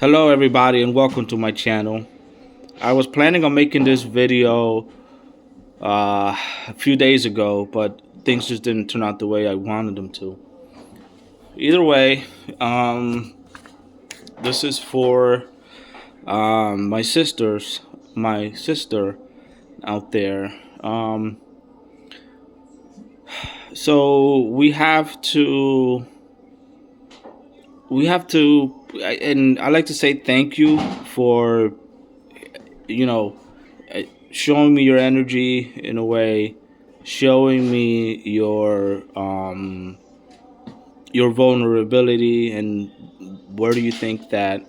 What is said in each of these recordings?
Hello everybody and welcome to my channel. I was planning on making this video a few days ago, but things just didn't turn out the way I wanted them to. Either way, this is for my sister out there. So and I like to say thank you for you know showing me your energy in a way, showing me your vulnerability and where do you think that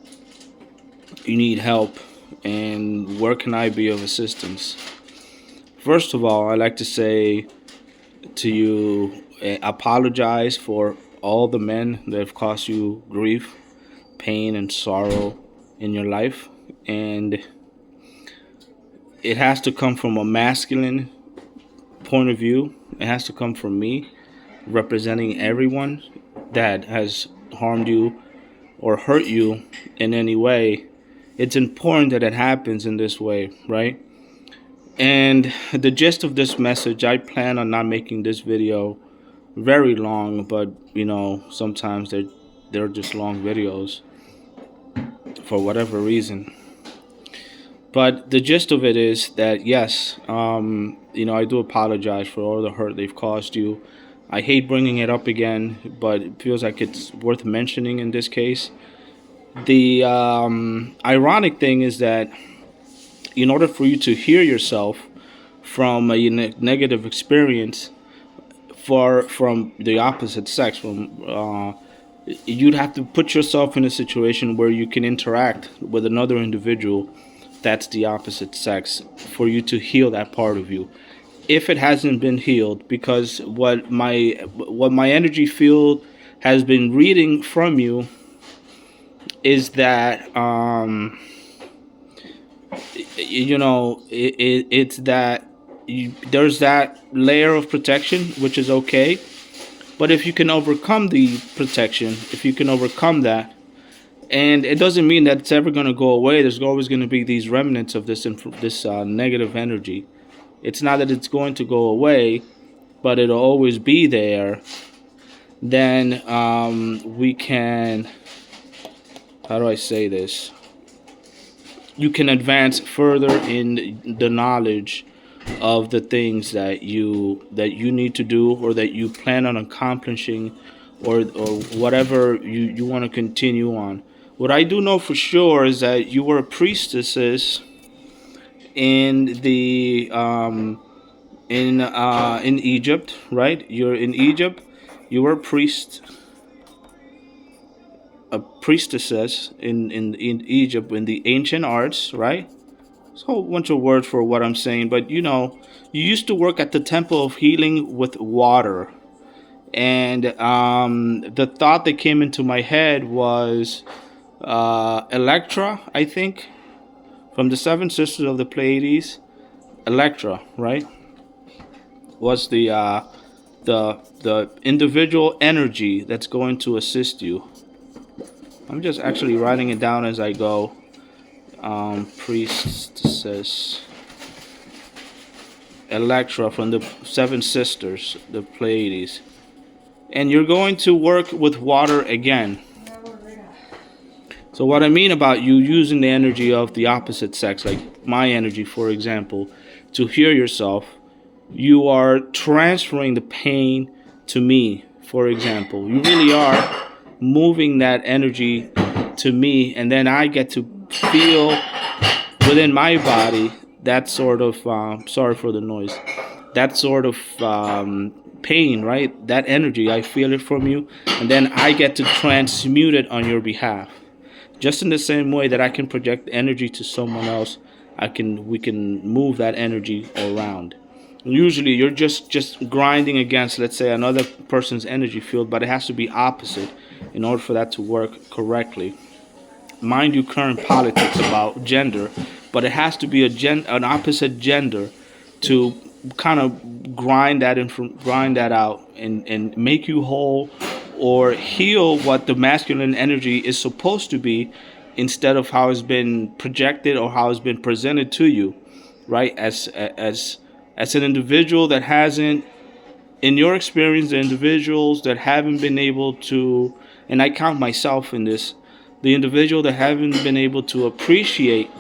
you need help and where can I be of assistance. First of all, I like to say to you, apologize for all the men that have caused you grief, pain, and sorrow in your life. And it has to come from a masculine point of view. It has to come from me representing everyone that has harmed you or hurt you in any way. It's important that it happens in this way, right? And the gist of this message, I plan on not making this video very long, but sometimes they're just long videos for whatever reason. But the gist of it is that yes, I do apologize for all the hurt they've caused you. I hate bringing it up again, but it feels like it's worth mentioning in this case. The ironic thing is that in order for you to hear yourself from a negative experience from the opposite sex, you'd have to put yourself in a situation where you can interact with another individual that's the opposite sex for you to heal that part of you. If it hasn't been healed, because what my energy field has been reading from you is that it's that there's that layer of protection, which is okay. But if you can overcome the protection, if you can overcome that, and it doesn't mean that it's ever going to go away. There's always going to be these remnants of this negative energy. It's not that it's going to go away, but it'll always be there. Then we can, how do I say this? You can advance further in the knowledge of the things that you need to do or that you plan on accomplishing or whatever you want to continue on. What I do know for sure is that you were a priestess in the in Egypt, right? You're in Egypt. You were a priestess in Egypt in the ancient arts, right? It's a whole bunch of words for what I'm saying, but you used to work at the Temple of Healing with water. And the thought that came into my head was Electra, I think, from the Seven Sisters of the Pleiades. Electra, right, was the individual energy that's going to assist you. I'm just actually writing it down as I go. Priestess Electra from the Seven Sisters, the Pleiades. And you're going to work with water again. So what I mean about you using the energy of the opposite sex, like my energy, for example, to hear yourself, you are transferring the pain to me, for example. You really are moving that energy to me, and then I get to feel within my body that sort of, sorry for the noise, that sort of pain, right? That energy, I feel it from you, and then I get to transmute it on your behalf. Just in the same way that I can project energy to someone else, we can move that energy around. Usually you're just grinding against, let's say, another person's energy field, but it has to be opposite in order for that to work correctly. Mind you, current politics about gender, but it has to be an opposite gender to kind of grind that out and make you whole or heal what the masculine energy is supposed to be instead of how it's been projected or how it's been presented to you, right? As an individual that hasn't, in your experience, the individuals that haven't been able to, and I count myself in this, the individual that haven't been able to appreciate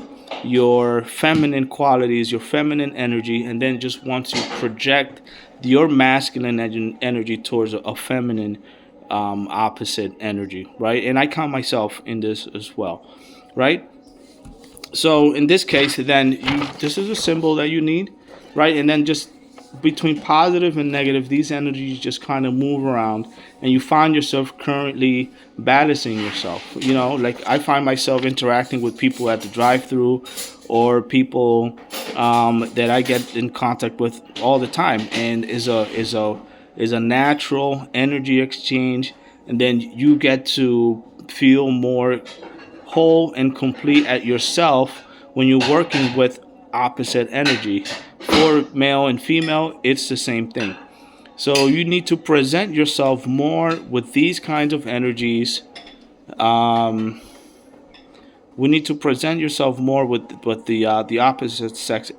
your feminine qualities, your feminine energy, and then just want to project your masculine energy towards a feminine opposite energy, right? And I count myself in this as well, right? So in this case, then this is a symbol that you need, right? And then just between positive and negative, these energies just kind of move around, and you find yourself currently balancing yourself. Like I find myself interacting with people at the drive-through, or people that I get in contact with all the time, and is a natural energy exchange, and then you get to feel more whole and complete at yourself when you're working with opposite energy. For male and female, it's the same thing. So you need to present yourself more with these kinds of energies. Um, we need to present yourself more with the opposite sex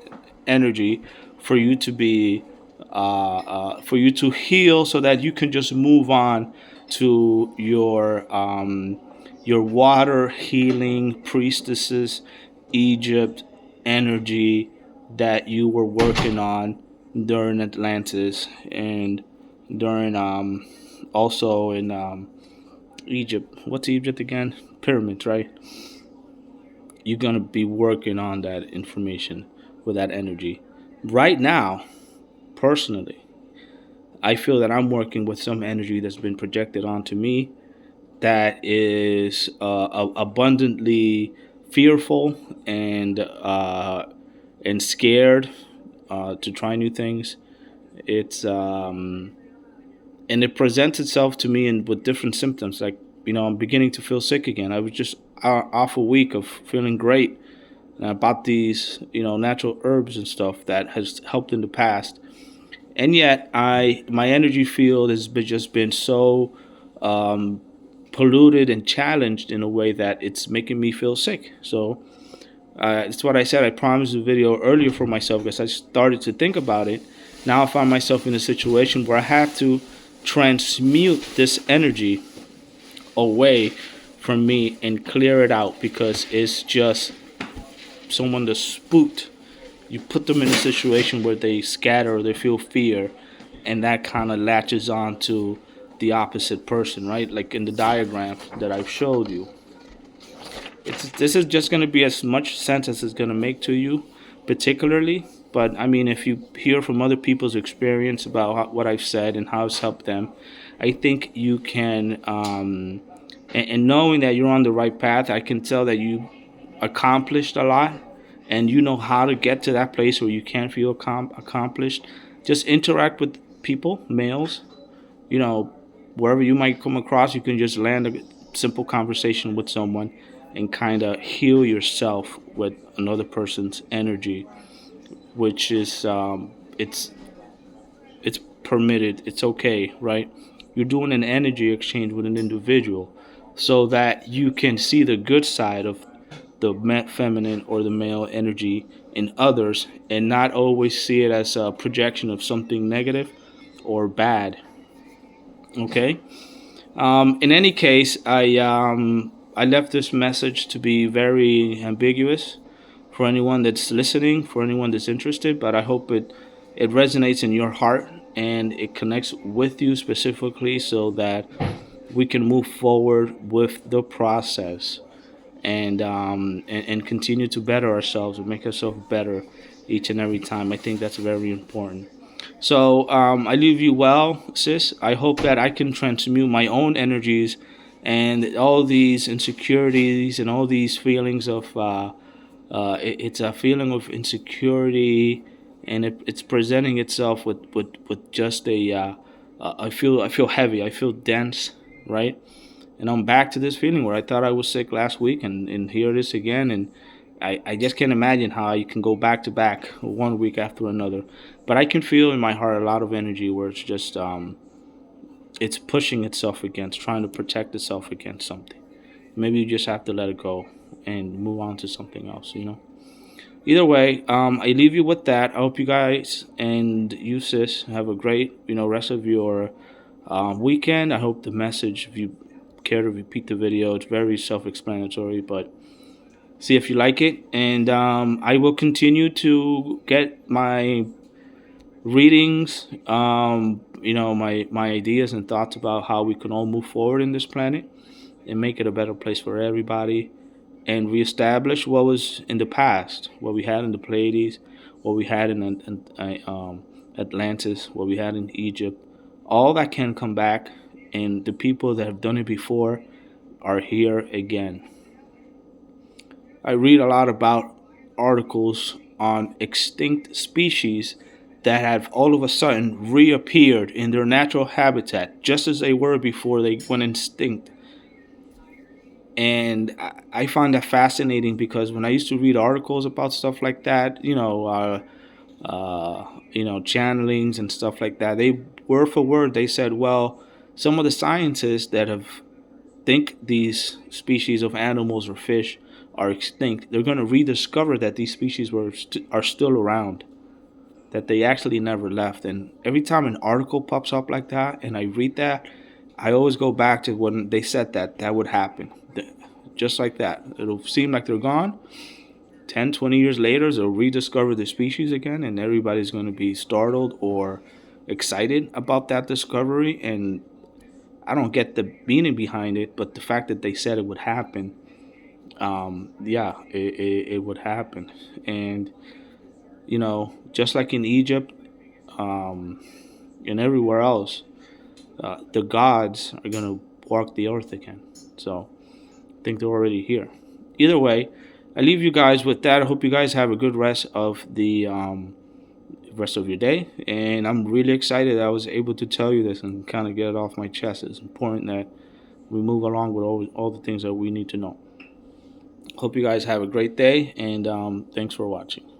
energy for you to be for you to heal, so that you can just move on to your water healing priestesses Egypt energy that you were working on during Atlantis, and during also in Egypt. What's Egypt again? Pyramids, right? You're gonna be working on that information with that energy. Right now, personally, I feel that I'm working with some energy that's been projected onto me that is abundantly fearful and scared to try new things. It's and it presents itself to me with different symptoms. Like, I'm beginning to feel sick again. I was just off a week of feeling great, and I bought these natural herbs and stuff that has helped in the past, and yet my energy field has just been so um, polluted and challenged in a way that it's making me feel sick. So it's what I said. I promised a video earlier for myself because I started to think about it. Now I find myself in a situation where I have to transmute this energy away from me and clear it out, because it's just someone that's spooked. You put them in a situation where they scatter or they feel fear, and that kind of latches on to the opposite person, right? Like in the diagram that I've showed you. This is just going to be as much sense as it's going to make to you, particularly. But I mean, if you hear from other people's experience about what I've said and how it's helped them, I think you can. And knowing that you're on the right path, I can tell that you accomplished a lot, and you know how to get to that place where you can feel accomplished. Just interact with people, males, you know, wherever you might come across. You can just land a simple conversation with someone and kind of heal yourself with another person's energy, which is it's permitted. It's okay, right? You're doing an energy exchange with an individual, so that you can see the good side of the feminine or the male energy in others, and not always see it as a projection of something negative or bad. Okay. In any case, I left this message to be very ambiguous for anyone that's listening, for anyone that's interested. But I hope it resonates in your heart and it connects with you specifically, so that we can move forward with the process, and continue to better ourselves and make ourselves better each and every time. I think that's very important. So I leave you well, sis. I hope that I can transmute my own energies and all these insecurities and all these feelings of it's a feeling of insecurity, and it's presenting itself with just I feel heavy, I feel dense, right? And I'm back to this feeling where I thought I was sick last week, and here it is again. And I just can't imagine how you can go back to back 1 week after another. But I can feel in my heart a lot of energy where it's just it's pushing itself against, trying to protect itself against something. Maybe you just have to let it go, and move on to something else. Either way, I leave you with that. I hope you guys and you, sis, have a great, rest of your weekend. I hope the message, if you care to repeat the video, it's very self-explanatory, but see if you like it. And I will continue to get my readings, my ideas and thoughts about how we can all move forward in this planet and make it a better place for everybody, and reestablish what was in the past, what we had in the Pleiades, what we had in Atlantis, what we had in Egypt. All that can come back, and the people that have done it before are here again. I read a lot about articles on extinct species that have all of a sudden reappeared in their natural habitat just as they were before they went extinct. And I find that fascinating because when I used to read articles about stuff like that, channelings and stuff like that, they word for word they said, well, some of the scientists that have think these species of animals or fish are extinct, they're going to rediscover that these species are still around, that they actually never left. And every time an article pops up like that and I read that, I always go back to when they said that would happen. Just like that. It'll seem like they're gone. 10, 20 years later, they'll rediscover the species again, and everybody's going to be startled or excited about that discovery. And I don't get the meaning behind it, but the fact that they said it would happen, it would happen. And, just like in Egypt and everywhere else, the gods are going to walk the earth again. So I think they're already here. Either way, I leave you guys with that. I hope you guys have a good rest of the rest of your day. And I'm really excited that I was able to tell you this and kind of get it off my chest. It's important that we move along with all the things that we need to know. Hope you guys have a great day, and thanks for watching.